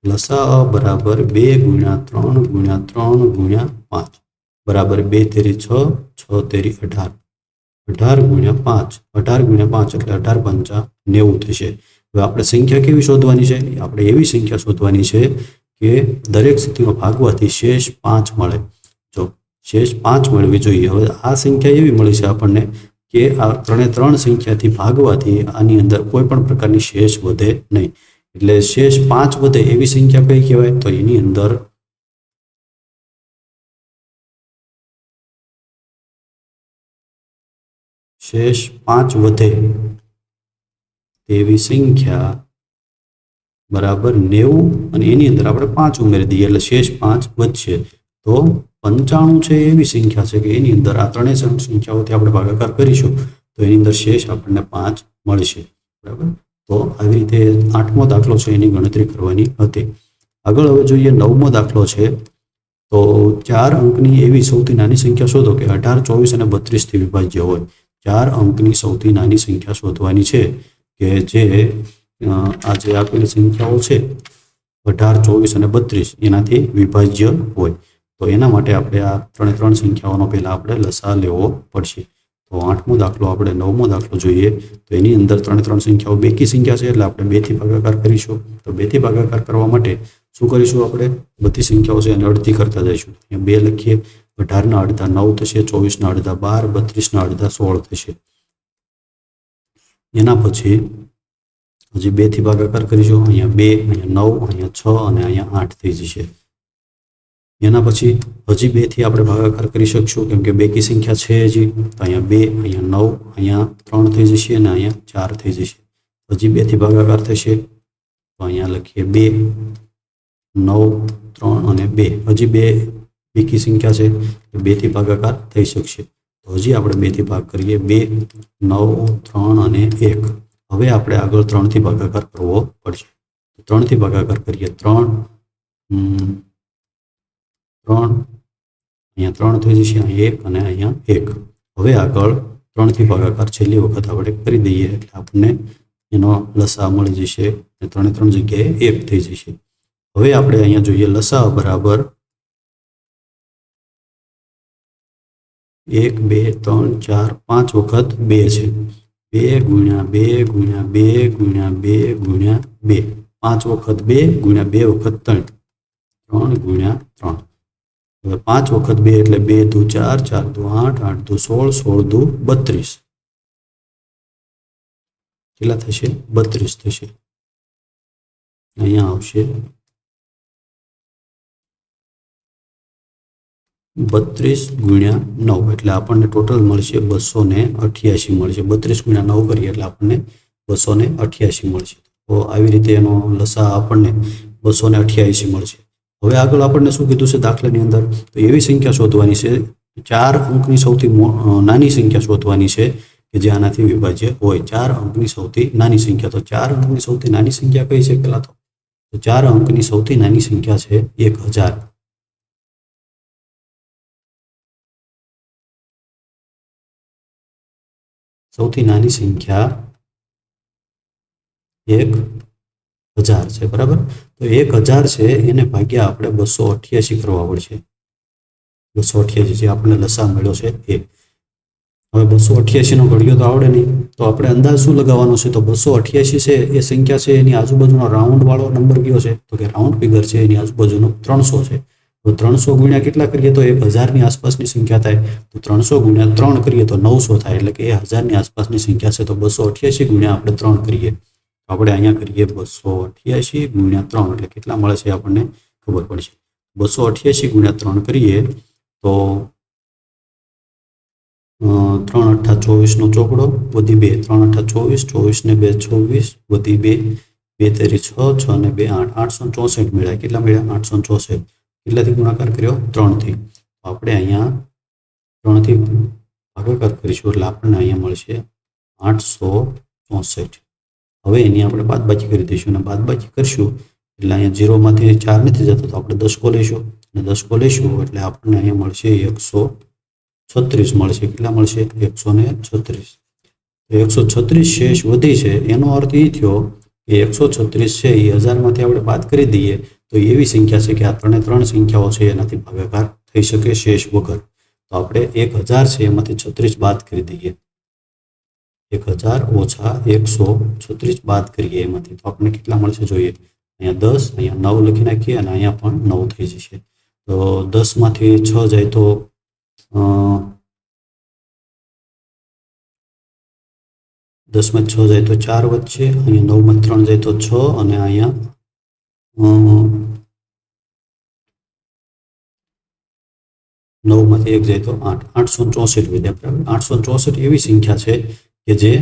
લસા બરાબર 2 ગુણ્યા 3 ગુણ્યા 3 ગુણ્યા 5 બરાબર 2 તેરી 6, 6 તેરી 18, 18 ગુણ્યા 5, 18 ગુણ્યા 5 એટલે 18 પંચા 90 થશે. હવે આપણે સંખ્યા કેવી શોધવાની છે? આપણે એવી સંખ્યા શોધવાની છે કે દરેક સ્થિતિમાં ભાગવાથી શેષ 5 મળે. જો શેષ 5 મળવી જોઈએ. હવે આ સંખ્યા એવી મળી છે આપણને કે આ 3 સંખ્યાથી ભાગવાથી આની અંદર કોઈ પણ પ્રકારની શેષ વધે નહીં. એટલે શેષ 5 વધે એવી સંખ્યા કઈ કહેવાય? તો એની અંદર શેષ 5 વધે તેવી સંખ્યા બરાબર 90 અને એની અંદર આપણે 5 ઉમેરી દઈએ એટલે શેષ 5 વધશે. તો 95 છે એવી સંખ્યા છે કે એની અંદર આ 3 સંખ્યાઓથી આપણે ભાગાકાર કરીશું તો એની અંદર શેષ આપણને 5 મળશે, બરાબર. તો આવી રીતે 8મો દાખલો છે એની ગણતરી કરવાની હતી. આગળ હવે જોઈએ 9મો દાખલો છે. તો 4 અંકની એવી સૌથી નાની સંખ્યા શોધો કે 18, 24 અને 32 થી વિભાજ્ય હોય. 4 અંકની સૌથી નાની સંખ્યા શોધવાની છે કે જે આ જે આપેલી સંખ્યાઓ છે 18, 24 અને 32 એનાથી વિભાજ્ય હોય. તો એના માટે આપણે આ 3 સંખ્યાઓનો પહેલા આપણે લસા લેવો પડશે. તો તો 8મો દાખલો આપણે 9મો દાખલો જોઈએ તો એની અંદર 3 સંખ્યાઓ બેકી સંખ્યા છે એટલે આપણે 2 થી ભાગાકાર કરીશું. તો 2 થી ભાગાકાર કરવા માટે શું કરીશું? આપણે બધી સંખ્યાઓ છે એને અડધી કરતા જઈશું. અહીંયા 2 લખીએ, 18 અડધા 9 થશે, 24 અડધા 12, 32 અડધા 16 થશે. એના પછી હજી 2 થી ભાગાકાર કરીશું. અહીંયા 2, અહીંયા 9, અહીંયા 6 અને અહીંયા 8 થઈ જશે. એના પછી હજી 2 થી આપણે ભાગાકાર કરી શકશું કેમ કે બેકી સંખ્યા છે હજી. તો અહીંયા 2, અહીંયા 9, અહીંયા 3 થઈ જશે અને અહીંયા 4 થઈ જશે. હજી 2 થી ભાગાકાર થશે તો અહીંયા લખીએ 2, 9, 3 અને 2. હજી 2 બેકી સંખ્યા છે એટલે 2 થી ભાગાકાર થઈ શકશે. તો હજી આપણે 2 થી ભાગ કરીએ. 2, 9, 3 અને 1. હવે આપણે આગળ 3 થી ભાગાકાર કરવો પડશે. 3 થી ભાગાકાર કરીએ. 3, અહીંયા 3 થઈ જશે, અહીંયા 1 અને અહીંયા 1. હવે આગળ 3 થી ભાગાકાર છેલ્લી વખત આપણે કરી દઈએ એટલે આપણને એનો લસા મળી જશે અને 3 જગ્યાએ 1 થઈ જશે. હવે આપણે અહીંયા જોઈએ લસા બરાબર 1, 2, 3, 4, 5 વખત 2 છે. 2 ગુણ્યા 2 ગુણ્યા 2 ગુણ્યા 2 ગુણ્યા 2. 5 વખત 2 ગુણ્યા 2 વખત 3. 3 ગુણ્યા 3. હવે 5 વખત 2 એટલે 2 દુ 4, 4 દુ 8, 8 દુ 16, 16 દુ 32. કેટલા થશે? 32 થશે. અહીંયા આવશે 32 ગુણ્યા 9 એટલે આપણને ટોટલ મળશે 288 મળશે. 32 ગુણ્યા 9 કરીએ એટલે આપણને 288 મળશે. તો આવી રીતે એનો લસા આપણને 288 મળશે. હવે આગળ આપણને શું કીધું છે દાખલાની અંદર? તો એવી સંખ્યા શોધવાની છે, 4 અંકની સૌથી નાની સંખ્યા શોધવાની છે કે જે આનાથી વિભાજ્ય હોય. 4 અંકની સૌથી નાની સંખ્યા. તો 4 અંકની સૌથી નાની સંખ્યા કઈ છે પહેલા? તો 4 અંકની સૌથી નાની સંખ્યા છે 1000. સૌથી નાની સંખ્યા 1000 છે, બરાબર. તો 1000 છે એને ભાગ્યા આપણે 288 કરવા પડશે. 288 જે આપણને લસા મળ્યો છે એ. હવે 288 નો ઘડિયો તો આવડે નહીં તો આપણે અંદાજ શું લગાવવાનો છે? તો 288 છે એ સંખ્યા છે એની આજુબાજુનો રાઉન્ડ વાળો નંબર કયો છે? તો કે રાઉન્ડ ફિગર છે એની આજુબાજુનો 300 છે. તો 300 ગુણ્યા કેટલા કરીએ તો 1000 ની આસપાસની સંખ્યા થાય. તો 300 ગુણ્યા 3 કરીએ તો 900 થાય એટલે કે એ 1000 ની આસપાસની સંખ્યા છે. તો 288 ગુણ્યા આપણે 3 કરીએ તો આપણે અહીંયા કરીએ 288 ગુણ્યા 3 એટલે કેટલા મળે છે આપણને ખબર પડશે. 288 ગુણ્યા 3 કરીએ તો 3 અઠ્ઠા 24 નો ચોકડો વધી 2, 3 અઠ્ઠા 24, 24 ને 2 26 વધી 2, 2 તેરી 6, 6 ને 2 8, 864 મળ્યા. કેટલા મળ્યા? 864. કેટલાથી ગુણાકાર કર્યો? 3 થી. આપણે અહીંયા 3 થી ભાગાકાર કરીશું એટલે આપણને અહીંયા મળશે 864. હવે એની આપણે બાદબાકી કરી દઈશું અને બાદબાકી કરશું એટલે અહીંયા 0 માંથી 4 નથી જતો તો આપણે 10 કો લઈશું અને 10 કો લઈશું એટલે આપણને અહીંયા મળશે 136 મળશે. કેટલા મળશે? 136. 136 શેષ વધી છે એનો અર્થ એ થયો કે 136 છે એ 1000 માંથી આપણે બાદ કરી દઈએ તો એવી સંખ્યા છે કે આ 3 સંખ્યાઓ છે એનાથી ભાગાકાર થઈ શકે શેષ વગર. તો આપણે 1000 છે એમાંથી 36 બાદ કરી દઈએ. 1000 ઓછા 136 બાદ કરીએ એમાંથી તો આપણને કેટલા મળશે જોઈએ. અહીંયા 10, અહીંયા 9 લખી નાખીએ અને અહીંયા પણ 9 થઈ જશે. તો 10 માંથી 6 જાય તો 10 માં 6 જાય તો 4 વધશે. અહીંયા 9 માં 3 જાય તો 6 અને અહીંયા 9 માંથી 1 જાય તો 8. 864 વધ્યા, બરાબર. 864 એવી સંખ્યા છે કે જે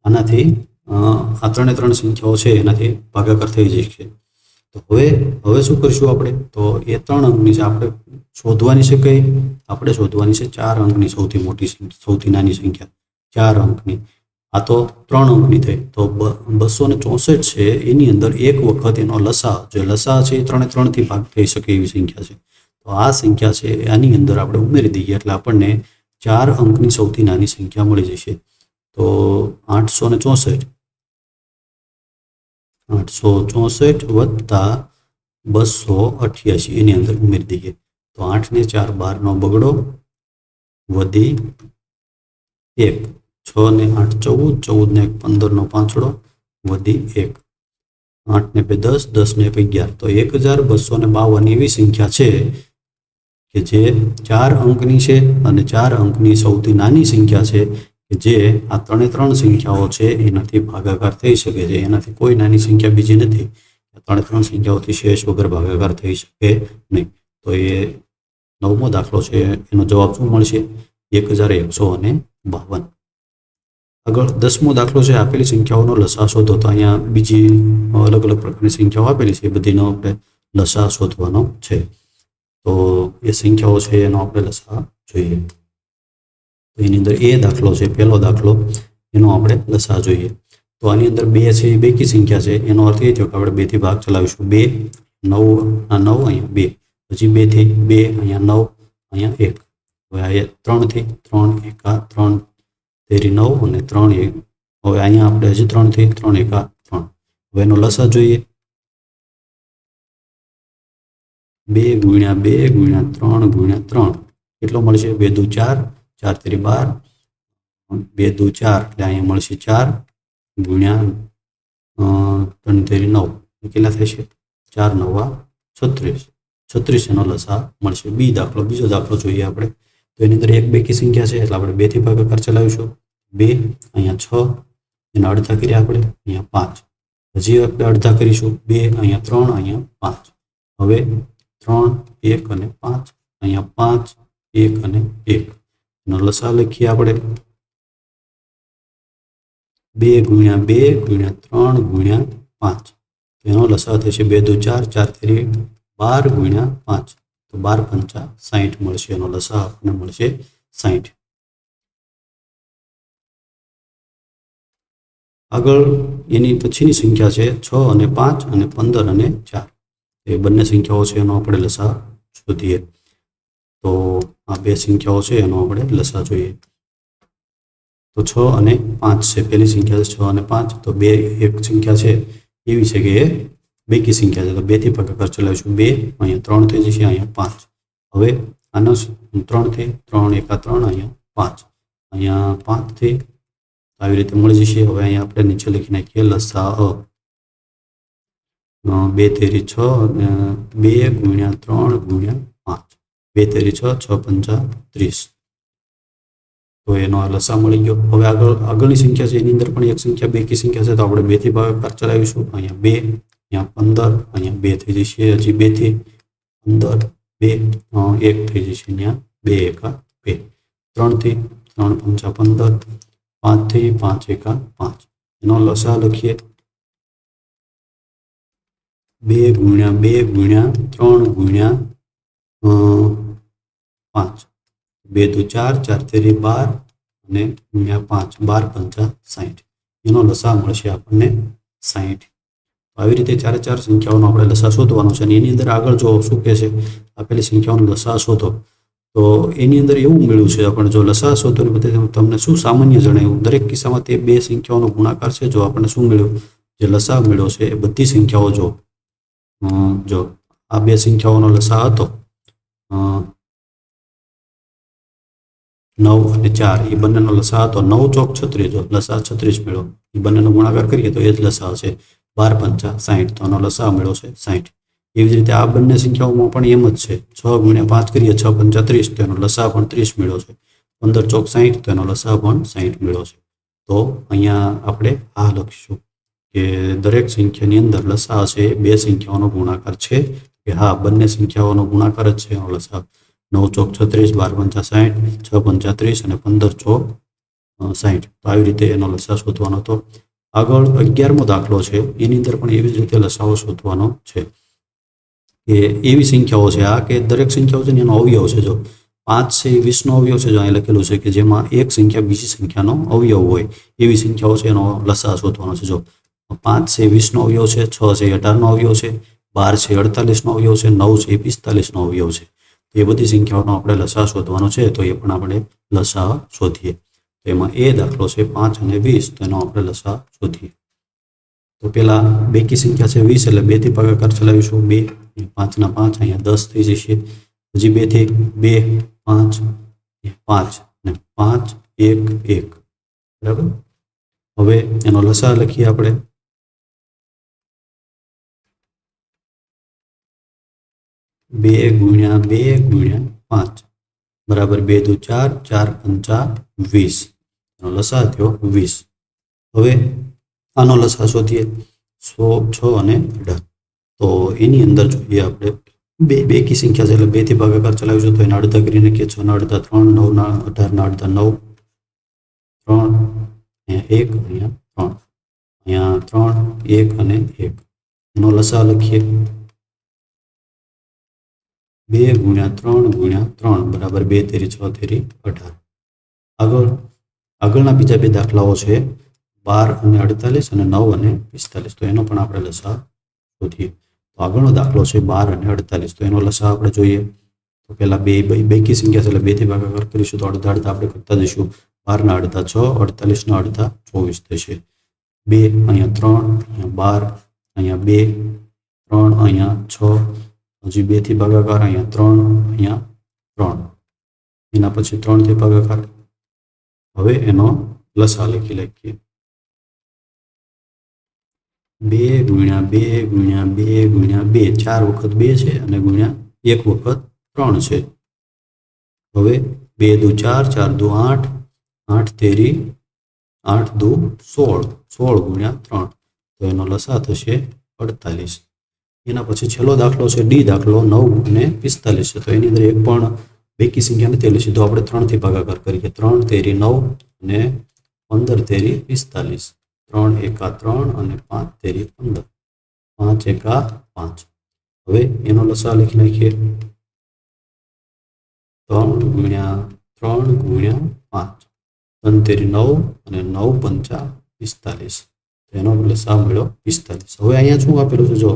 આનાથી આ 3 સંખ્યાઓ છે એનાથી ભાગાકાર થઈ જશે. તો હવે શું કરીશું આપણે? તો એ 3 અંકની છે આપણે શોધવાની છે. કઈ? આપણે શોધવાની છે 4 અંકની સૌથી નાની સંખ્યા 4 અંકની. આ તો 3 અંકની થઈ. તો 264 છે એની અંદર એક વખત એનો લસા, જે લસા છે એ 3 થી ભાગ થઈ શકે એવી સંખ્યા છે. તો આ સંખ્યા છે આની અંદર આપણે ઉમેરી દઈએ એટલે આપણને 4 અંકની સૌથી નાની સંખ્યા મળી જશે. તો 864 વત્તા 288 એની અંદર ઉમેરી દઈએ તો 8 ને 4 12 નો બગડો વધી 1, 6 ને 8 14, 14 ને 1 15 નો પાંચડો વધી 1, 8 ને 2 10, 10 ને 1 11, તો 1252 એવી સંખ્યા છે કે જે 4 અંકની છે અને 4 અંકની સૌથી નાની સંખ્યા છે કે જે આ ત્રણ સંખ્યાઓ છે એનાથી ભાગાકાર થઈ શકે છે. એનાથી કોઈ નાની સંખ્યા બીજી નથી. ત્રણ સંખ્યાઓથી શેષ વગર ભાગાકાર થઈ શકે નહીં. તો એ 9મો દાખલો છે. એનો જવાબ શું મળશે? 1152. આગળ 10મો દાખલો છે. આપેલી સંખ્યાઓનો લસા શોધો. તો અહીંયા બીજી અલગ અલગ પ્રકારની સંખ્યાઓ આપેલી છે. એ બધીનો આપણે લસા શોધવાનો છે. તો એ સંખ્યાઓ છે એનો આપણે લસા જોઈએ. તો એની અંદર એ દાખલો છે, પહેલો દાખલો, એનો આપણે લસા જોઈએ. તો આની અંદર 2 છે એ બેકી સંખ્યા છે. એનો અર્થ એ થયો કે આપણે 2 થી ભાગ ચલાવીશું. 2 9 અહીંયા 2, પછી 2 થી 2 અહીંયા 9 અહીંયા 1. હવે આ 3 થી 3 1 3 તેરી 9 અને 3 1. હવે અહીંયા આપણે હજી 3 થી 3 1 3. હવે એનો લસા જોઈએ. 2 ગુણ્યા 2 ગુણ્યા 3 ગુણ્યા 3 કેટલો મળશે? 2 દુ 4, 4 તેરી 12, 2 દુ 4 એટલે અહીંયા મળશે 4 ગુણ્યા 3 તેરી 9 કેટલા થશે? 4 9 36. 36 એનો લસા મળશે. બીજો દાખલો જોઈએ આપણે. તો એની અંદર એક બેકી સંખ્યા છે એટલે આપણે 2 થી ભાગાકાર ચલાવીશું. 2 અહીંયા 6 એના અડધા કર્યા આપણે અહીંયા 5. હજી આપણે અડધા કરીશું. 2 અહીંયા 3 અહીંયા 5. હવે 3 1 અને 5 અહીંયા 5 1 અને 1 એનો લસા લખીએ આપણે. 2 ગુણ્યા 2 ગુણ્યા 3 ગુણ્યા 5 એનો લસા થશે 2 દુ 4, 4 તેરી 12 ગુણ્યા 5 તો 12 પંચા 60 મળશે. એનો લસા આપણને મળશે 60. આગળ એની પછીની સંખ્યા છે 6 અને 5 અને 15 અને 4. એ બંને સંખ્યાઓ છે એનો આપણે લસા શોધીએ. તો આ બે સંખ્યાઓ છે એનો આપણે લસા જોઈએ. તો 6 અને 5 છે. પહેલી સંખ્યા છે 6 અને 5. તો બે એક સંખ્યા છે એવી છે કે એ બેકી સંખ્યા છે. તો 2 થી ભાગાકાર ચલાવીશું. 2 અહીંયા 3 થઈ જશે અહીંયા 5. હવે આનો 3 થી 3 1 3 અહીંયા 5 અહીંયા 5 થી આવી રીતે મળી જશે. હવે અહીંયા આપણે નીચે લખી નાખીએ લસા 2 તેરી 6 અને 2 ગુણ્યા 3 ગુણ્યા 5. 2 તેરી 6, 6 પંચા 30. તો એનો આ લસા મળી ગયો. હવે આગળની સંખ્યા છે એની અંદર પણ એક સંખ્યા બેકી સંખ્યા છે. તો આપણે 2 થી ભાગાકાર ચલાવીશું. અહીંયા 2 અહીંયા 15 અહીંયા 2 થઈ જશે. હજી 2 થી 15 2 1 થઈ જશે. અહીંયા 2 1 2. 3 થી 3 પંચા 15, 5 થી 5 1 5 એનો લસા લખીએ. 2 ગુણ્યા 2 ગુણ્યા 3 ગુણ્યા 5 2 દુ 4, 4 તેરી 12 અને ગુણ્યા 5 12 પંચા 60 એનો લસા મળશે આપણને 60. આવી રીતે 4 સંખ્યાઓનો આપણે લસા શોધવાનો છે. અને એની અંદર આગળ જો શું કહે છે આપેલી સંખ્યાઓનો લસા શોધો. તો એની અંદર એવું મળ્યું છે આપણે જો લસા શોધોને બધી તમને શું સામાન્ય જણાવ્યું. દરેક કિસ્સામાં તે બે સંખ્યાઓનો ગુણાકાર છે. જો આપણને શું મળ્યું, જે લસા મળ્યો છે એ બધી સંખ્યાઓ જો આ બે સંખ્યાઓનો લસા હતો 9 અને 4 એ બંનેનો લસા હતો 9 ચોક 36. જો લસા 36 મળ્યો એ બંનેનો ગુણાકાર કરીએ તો એ જ લસા હશે 12 પંચા 60. તો આનો લસા મળ્યો છે 60. એવી જ રીતે આ બંને સંખ્યાઓમાં પણ એમ જ છે. 6 ગુણ્યા 5 કરીએ 6 પંચા 30 તો એનો લસા પણ 30 મળ્યો છે. 15 ચોક 60 તો એનો લસા પણ 60 મળ્યો છે. તો અહીંયા આપણે આ લખીશું કે દરેક સંખ્યાની અંદર લસા છે બે સંખ્યાઓનો ગુણાકાર છે કે હા બંને સંખ્યાઓનો ગુણાકાર જ છે એનો લસા. 9 ચોક 36, 12 પંચા 60, 6 પંચા 30 અને 15 ચોક 60. તો આવી રીતે એનો લસા શોધવાનો હતો. આગળ 11મો દાખલો છે એની અંદર પણ એવી જ રીતે લસાઓ શોધવાનો છે કે એવી સંખ્યાઓ છે આ કે દરેક સંખ્યાઓ છે ને એનો અવયવ છે. જો 5 છે 20નો અવયવ છે. જો અહીં લખેલું છે કે જેમાં એક સંખ્યા બીજી સંખ્યાનો અવયવ હોય એવી સંખ્યાઓ છે એનો લસા શોધવાનો છે. જો 5 છે 20નો અવયવ છે, 6 છે 18નો અવયવ છે, 12 છે 48નો અવયવ છે, 9 છે 45નો અવયવ છે. એ બધી સંખ્યાઓનો આપણે લસા શોધવાનો છે. તો એ પણ આપણે લસા શોધીએ. તો એમાં એ દાખલો છે 5 અને 20. તો એનો આપણે લસા શોધીએ. તો પેલા બેકી સંખ્યા છે 20 એટલે 2 થી ભાગાકાર ચલાવીશું. 2 5 ના 5 અહીંયા 10 થઈ જશે. હજી 2 થી 2 5 5 અને 5 1 1 બરાબર. હવે એનો લસા લખીએ આપણે. 2 ગુણ્યા 2 ગુણ્યા 5 બરાબર 2 દુ 4 4 પંચા 20. એનો લસા થયો 20. હવે આનો લસા શોધીએ. 6 અને 18. તો એની અંદર જોઈએ આપણે બેકી સંખ્યા છે એટલે 2 થી ભાગાકાર ચલાવીશું તો એના અડધા કરીને કે 6 ના અડધા 3, 9 ના 18 ના અડધા 9, 3, અહીંયા 1, અહીંયા 3, અહીંયા 3, 1 અને 1. એનો લસા લખીએ. 2 ગુણ્યા 3 ગુણ્યા 3 બરાબર 2 તેરી 6 તેરી 18. આગળના બીજા બે દાખલાઓ છે 12 અને 48 અને 9 અને 45. તો એનો પણ આપણે લસા શોધીએ. તો આગળનો દાખલો છે 12 અને 48. તો એનો લસા આપણે જોઈએ. તો પહેલા બેકી સંખ્યા છે એટલે 2 થી ભાગાકાર કરીશું તો અડધા અડધા આપણે કરતા જઈશું. 12 ના અડધા 6, 48 ના અડધા 24 થશે. 2 અહીંયા 3, અહીંયા 12, અહીંયા 2, 3 અહીંયા 6, હજી 2 થી ભાગાકાર અહીંયા 3, અહીંયા 3, એના પછી 3 થી ભાગાકાર. હવે એનો લસા લખીએ. 2 ગુણ્યા 2 ગુણ્યા 2 ગુણ્યા 2 4 વખત 2 છે અને ગુણ્યા 1 વખત 3 છે. હવે 2 દુ 4 4 દુ 8 8 તેરી 8 દુ 16 16 ગુણ્યા 3. તો એનો લસા થશે 48. એના પછી છેલ્લો દાખલો છે ડી દાખલો 9 અને 45 છે. તો એની અંદર એક પણ બેકી સંખ્યા નથી એટલે સીધો આપણે 3 થી ભાગાકાર કરીએ. 3 તેરી 9 અને 15 તેરી 45. 3 એકા 3 અને 5 તેરી 15. 5 એકા 5. હવે એનો લસા લખી નાખીએ. 3 ગુણ્યા 3 ગુણ્યા 5 3 તેરી 9 અને 9 પંચા 45. એનો લસા મળ્યો 45. હવે અહીંયા શું આપેલું છે જો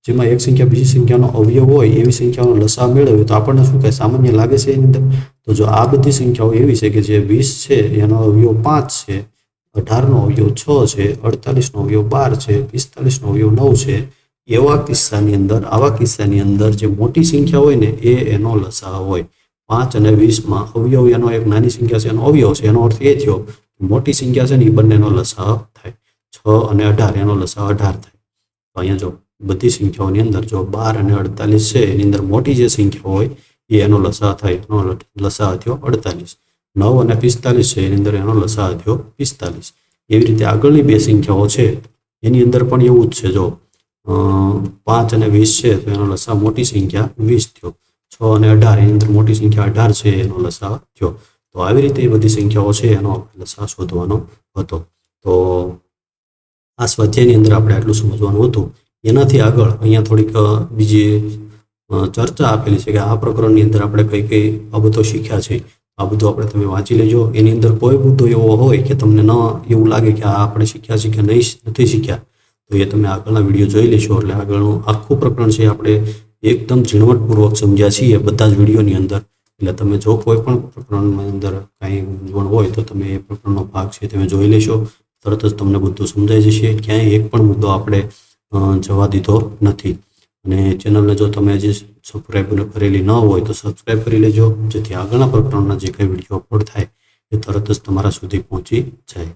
જેમાં એક સંખ્યા બીજી સંખ્યાનો અવયવ હોય એવી સંખ્યાનો લસા મેળવ્યો તો આપણને શું કહે સામાન્ય લાગે છે એની અંદર. તો જો આ બધી સંખ્યાઓ એવી છે કે જે 20 છે એનો અવયવ 5 છે, 18 નો અવયવ 6 છે, 48 નો અવયવ 12 છે, 45 નો અવયવ 9 છે. આવા કિસ્સાની અંદર જે મોટી સંખ્યા હોય ને એ એનો લસા હોય. 5 અને 20 માં અવયવ એનો એક નાની સંખ્યા છે એનો અવયવ છે. એનો અર્થ એ થયો મોટી સંખ્યા છે ને એ બંનેનો લસા થાય. 6 અને 18 એનો લસા 18 થાય. તો અહીંયા જો બધી સંખ્યાઓની અંદર જો 12 અને 48 છે એની અંદર મોટી જે સંખ્યા હોય એ એનો લસા થાય. એનો લસા થયો 48. 9 અને 45 છે એની અંદર એનો લસા થયો 45. એવી રીતે આગળની બે સંખ્યાઓ છે એની અંદર પણ એવું જ છે. જો 5 અને 20 છે તો એનો લસા મોટી સંખ્યા 20 થયો. 6 અને 18 એની અંદર મોટી સંખ્યા 18 છે એનો લસા થયો. તો આવી રીતે એ બધી સંખ્યાઓ છે એનો લસા શોધવાનો હતો. તો આ સ્વાધ્યાયની અંદર આપણે આટલું સમજવાનું હતું. એનાથી આગળ અહીંયા થોડીક બીજી ચર્ચા આપેલી છે કે આ પ્રકરણની અંદર આપણે કઈ કઈ બાબતો શીખ્યા છે. આ બધું આપણે તમે વાંચી લેજો. એની અંદર કોઈ મુદ્દો એવો હોય કે તમને ન એવું લાગે કે આ આપણે શીખ્યા છે કે નથી શીખ્યા તો એ તમે આગળના વિડીયો જોઈ લેશો. એટલે આગળનું આખું પ્રકરણ છે આપણે એકદમ ઝીણવટપૂર્વક સમજ્યા છીએ બધા જ વિડીયોની અંદર. એટલે તમે જો કોઈ પણ પ્રકરણની અંદર કાંઈ મૂંઝવણ હોય તો તમે એ પ્રકરણનો ભાગ છે તમે જોઈ લેશો. તરત જ તમને બધું સમજાઈ જશે. ક્યાંય એક પણ મુદ્દો આપણે જવા દીધો નથી. અને ચેનલને જો તમે હજી સબસ્ક્રાઈબ કરેલી ન હોય તો સબસ્ક્રાઈબ કરી લેજો જેથી આગળના પ્રકરણના જે કંઈ વિડીયો અપલોડ થાય એ તરત જ તમારા સુધી પહોંચી જાય.